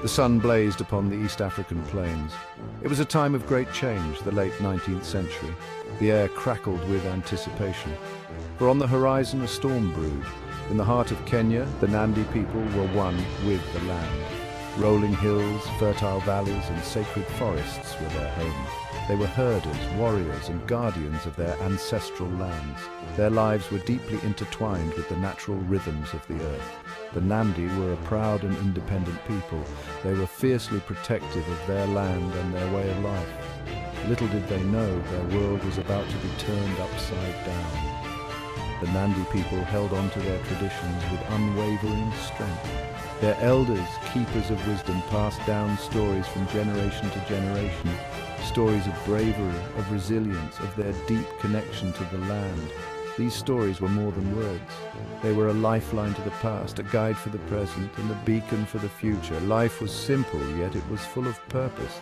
The sun blazed upon the East African plains. It was a time of great change, the late 19th century. The air crackled with anticipation. For on the horizon a storm brewed. In the heart of Kenya, the Nandi people were one with the land. Rolling hills, fertile valleys, and sacred forests were their home. They were herders, warriors, and guardians of their ancestral lands. Their lives were deeply intertwined with the natural rhythms of the earth. The Nandi were a proud and independent people. They were fiercely protective of their land and their way of life. Little did they know their world was about to be turned upside down. The Nandi people held on to their traditions with unwavering strength. Their elders, keepers of wisdom, passed down stories from generation to generation, stories of bravery, of resilience, of their deep connection to the land. These stories were more than words. They were a lifeline to the past, a guide for the present, and a beacon for the future. Life was simple, yet it was full of purpose.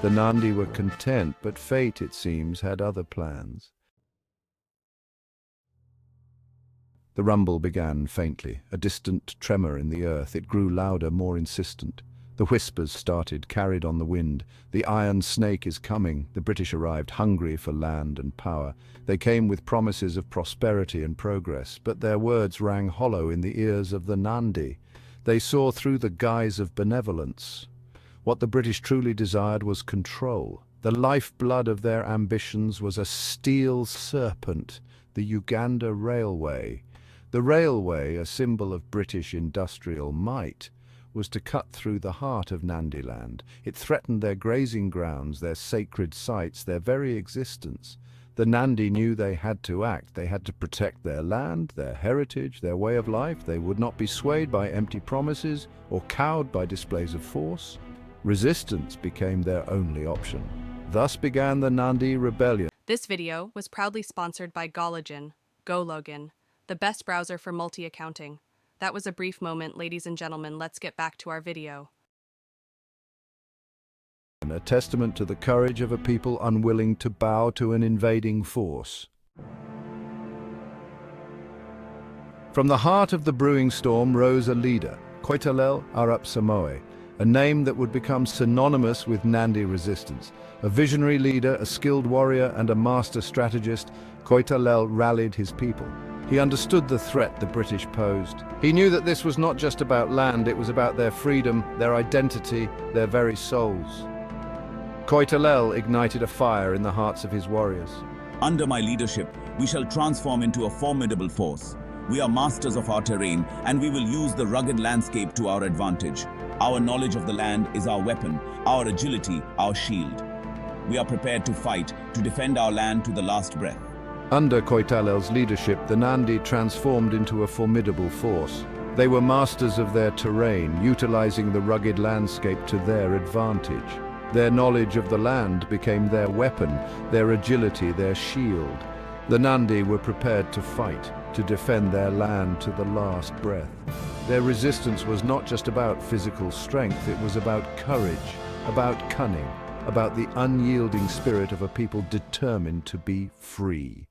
The Nandi were content, but fate, it seems, had other plans. The rumble began faintly, a distant tremor in the earth. It grew louder, more insistent. The whispers started, carried on the wind. The iron snake is coming. The British arrived, hungry for land and power. They came with promises of prosperity and progress, but their words rang hollow in the ears of the Nandi. They saw through the guise of benevolence. What the British truly desired was control. The lifeblood of their ambitions was a steel serpent, the Uganda Railway. The railway, a symbol of British industrial might, was to cut through the heart of Nandiland. It threatened their grazing grounds, their sacred sites, their very existence. The Nandi knew they had to act. They had to protect their land, their heritage, their way of life. They would not be swayed by empty promises or cowed by displays of force. Resistance became their only option. Thus began the Nandi Rebellion. This video was proudly sponsored by Gologin, the best browser for multi-accounting. That was a brief moment, ladies and gentlemen. Let's get back to our video. A testament to the courage of a people unwilling to bow to an invading force. From the heart of the brewing storm rose a leader, Koitalel Arap Samoe, a name that would become synonymous with Nandi resistance. A visionary leader, a skilled warrior, and a master strategist, Koitalel rallied his people. He understood the threat the British posed. He knew that this was not just about land, it was about their freedom, their identity, their very souls. Koitalel ignited a fire in the hearts of his warriors. Under my leadership, we shall transform into a formidable force. We are masters of our terrain, and we will use the rugged landscape to our advantage. Our knowledge of the land is our weapon, our agility, our shield. We are prepared to fight, to defend our land to the last breath. Under Koitalel's leadership, the Nandi transformed into a formidable force. They were masters of their terrain, utilizing the rugged landscape to their advantage. Their knowledge of the land became their weapon, their agility, their shield. The Nandi were prepared to fight, to defend their land to the last breath. Their resistance was not just about physical strength, it was about courage, about cunning, about the unyielding spirit of a people determined to be free.